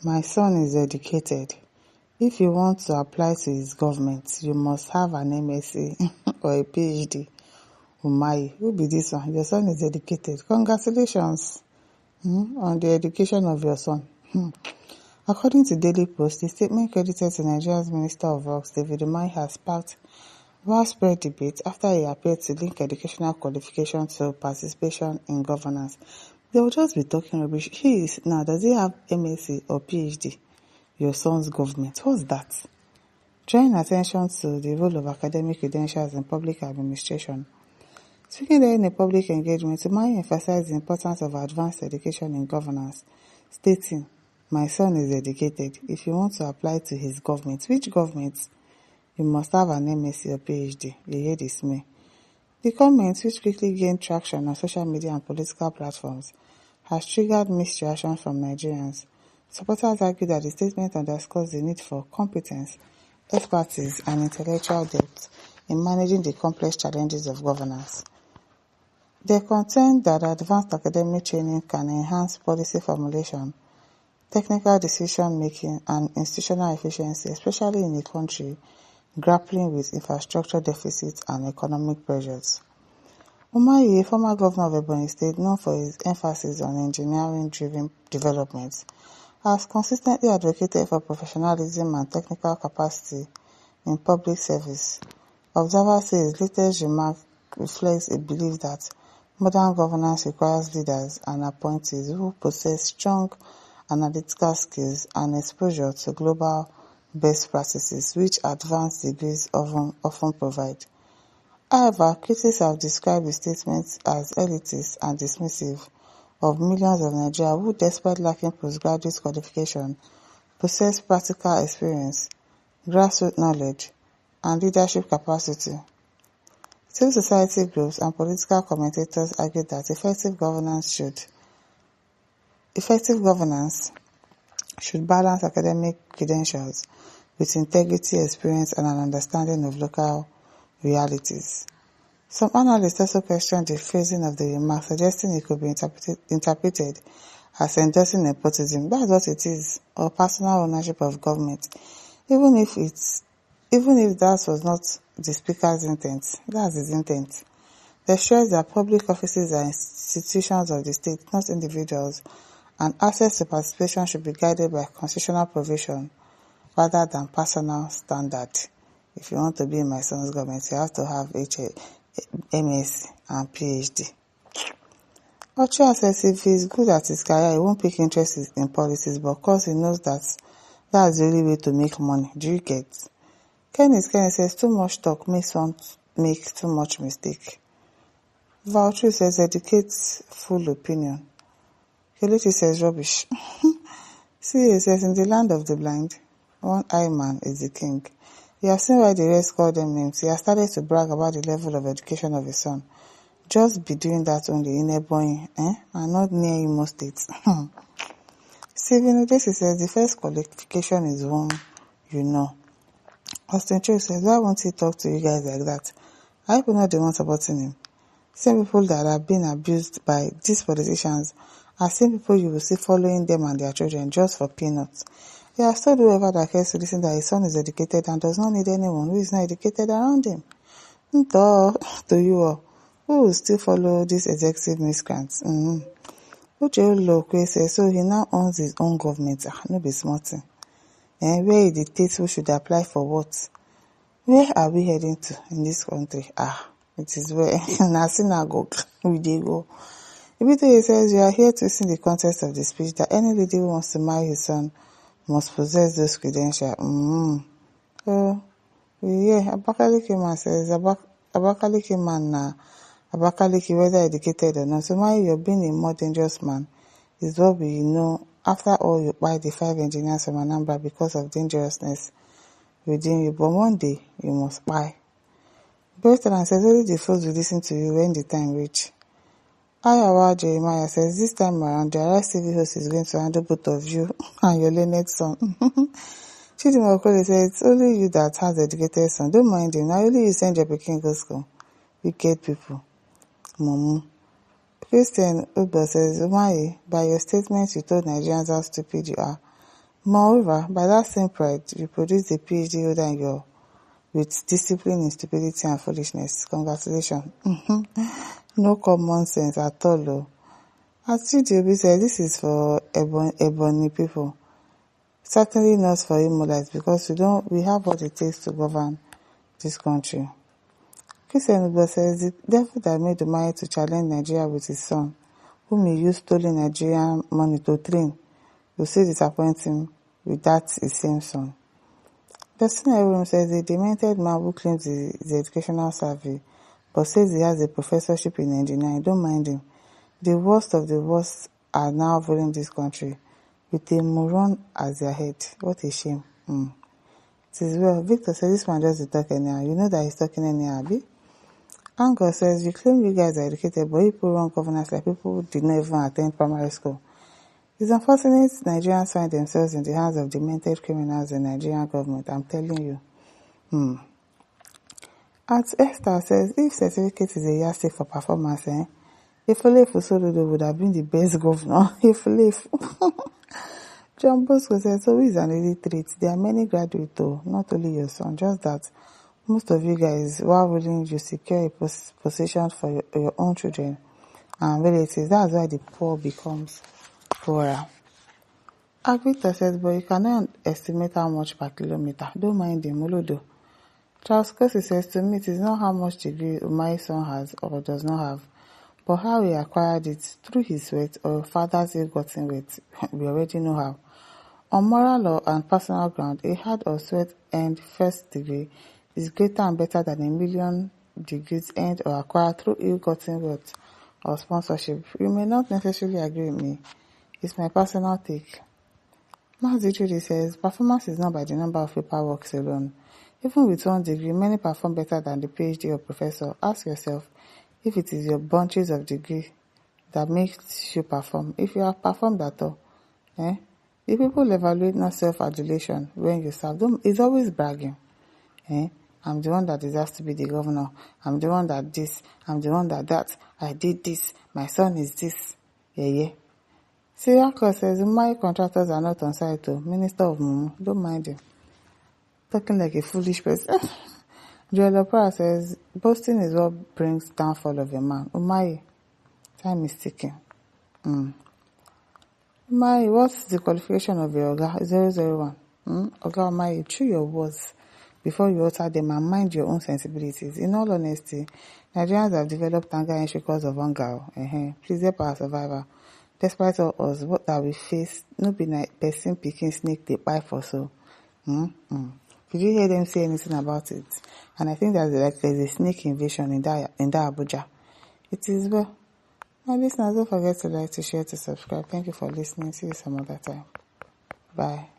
My son is educated. If you want to apply to his government, you must have an MSc or a PhD. UMAHI, who be this one? Your son is educated. Congratulations on the education of your son. According to Daily Post, the statement credited to Nigeria's Minister of Works, David UMAHI, has sparked widespread debate after he appeared to link educational qualification to participation in governance. They will just be talking rubbish. Does he have MSc or PhD? Your son's government. What's that? Drawing attention to the role of academic credentials in public administration. Speaking there in a public engagement, UMAHI emphasized the importance of advanced education in governance, stating, "My son is educated. If you want to apply to his government," which government? "You must have an MSc or PhD. You hear this me." The comment, which quickly gained traction on social media and political platforms, has triggered mixed reactions from Nigerians. Supporters argue that the statement underscores the need for competence, expertise, and intellectual depth in managing the complex challenges of governance. They contend that advanced academic training can enhance policy formulation, technical decision-making, and institutional efficiency, especially in a country grappling with infrastructure deficits and economic pressures. UMAHI, a former governor of Ebonyi State known for his emphasis on engineering-driven development, has consistently advocated for professionalism and technical capacity in public service. Observers say his latest remark reflects a belief that modern governance requires leaders and appointees who possess strong analytical skills and exposure to global best practices, which advanced degrees often provide. However, critics have described the statement as elitist and dismissive of millions of Nigerians who, despite lacking postgraduate qualification, possess practical experience, grassroots knowledge, and leadership capacity. Civil society groups and political commentators argue that effective governance should balance academic credentials with integrity, experience, and an understanding of local realities. Some analysts also question the phrasing of the remark, suggesting it could be interpreted as endorsing nepotism. That's what it is, or personal ownership of government. Even if that was not the speaker's intent, that's his intent. They stress that public offices are institutions of the state, not individuals, and access to participation should be guided by constitutional provision rather than personal standard. If you want to be in my son's government, you have to have MS and PhD. Ocho says if he's good at his career, he won't pick interest in politics, but of course he knows that's the only way to make money. Do you get? Kenny says too much talk makes one make too much mistake. Valtru says educate full opinion. Kelechi says rubbish. CA says in the land of the blind, one-eye man is the king. You have seen why the rest call them names. He has started to brag about the level of education of his son. Just be doing that only in Ebonyi, and not near Imo State. Stephen Odesi says the first qualification is one you know. Austin Cho says, why won't he talk to you guys like that? I hope not the one supporting him. Same people that have been abused by these politicians are same people you will see following them and their children just for peanuts. He has told whoever that cares to listen that his son is educated and does not need anyone who is not educated around him. To you all, who will still follow these executive miscreants? Uche Olokwe says, so he now owns his own government. No be smart thing. Where he dictates who should apply for what? Where are we heading to in this country? It is where in a synagogue we dey go. Ibito says, you are here to see the context of the speech that any lady who wants to marry his son must possess those credentials. So, Abakaliki man says, Abakaliki man na Abakaliki, whether educated or not. So, you're being a more dangerous man is what we know. After all, you buy the 5 engineers from Anambra because of dangerousness within you. But one day, you must buy. Bertrand says, only the fools will listen to you when the time reach. Ayawa Jeremiah says, this time around, the Arise TV host is going to handle both of you and your learned son. Chidima Okole says, it's only you that has educated son. Don't mind him. Now only you send your Peking go school. Wicked people. Momu. Christian Uber says, UMAHI, by your statements you told Nigerians how stupid you are. Moreover, by that same pride, you produce a PhD holder in your with discipline in stupidity and foolishness. Congratulations. No common sense at all. Oh. As Chidi said, this is for Ebony people. Certainly not for Imolites, because we have what it takes to govern this country. Christian Igbo says the devil that made UMAHI to challenge Nigeria with his son, whom he used stolen Nigerian money to train, will still disappoint him with that his same son. Dustin Ibrahim says the demented man who claims the educational survey but says he has a professorship in engineering, don't mind him. The worst of the worst are now ruling this country with a moron as their head. What a shame. It is well. Victor says this man just talk anyhow. You know that he's talking anyhow, Abi? Angor says you claim you guys are educated, but you put wrong governance like people who did not even attend primary school. It's unfortunate Nigerians find themselves in the hands of demented criminals in the Nigerian government, I'm telling you. At Esther says, if certificate is a yardstick for performance, Ifelefu Soludo would have been the best governor. Ifelefu. John Bosco says, so is an illiterate. There are many graduates though, not only your son, just that most of you guys, while willing you secure a position for your own children and relatives, that's why the poor becomes poorer. Victor says, but you cannot estimate how much per kilometer. Don't mind him, Olodo. Charles Cossey says, to me, it is not how much degree my son has or does not have, but how he acquired it through his sweat or father's ill-gotten wealth. We already know how. On moral law and personal ground, a hard or sweat-earned first degree is greater and better than 1,000,000 degrees earned or acquired through ill-gotten wealth or sponsorship. You may not necessarily agree with me. It's my personal take. Mazi Judy says, performance is not by the number of paperwork alone. Even with 1 degree, many perform better than the PhD or professor. Ask yourself if it is your bunches of degree that makes you perform. If you have performed at all, the people evaluate not self-adulation when you serve. It's always bragging. I'm the one that deserves to be the governor. I'm the one that this. I'm the one that. I did this. My son is this. Yeah. Siriako says, my contractors are not on site too. Minister of Mumu, don't mind him. Talking like a foolish person. Joel Opera says, boasting is what brings downfall of a man. UMAHI, time is ticking. UMAHI, what's the qualification of your Oga? 001. Oga UMAHI, chew your words before you utter them and mind your own sensibilities. In all honesty, Nigerians have developed anger and because of hunger. Please help our survivor. Despite all us, what that we face, no be like person picking snake they buy for so. Did you hear them say anything about it? And I think that there's a snake invasion in that Abuja. It is well. My listeners, don't forget to like, to share, to subscribe. Thank you for listening. See you some other time. Bye.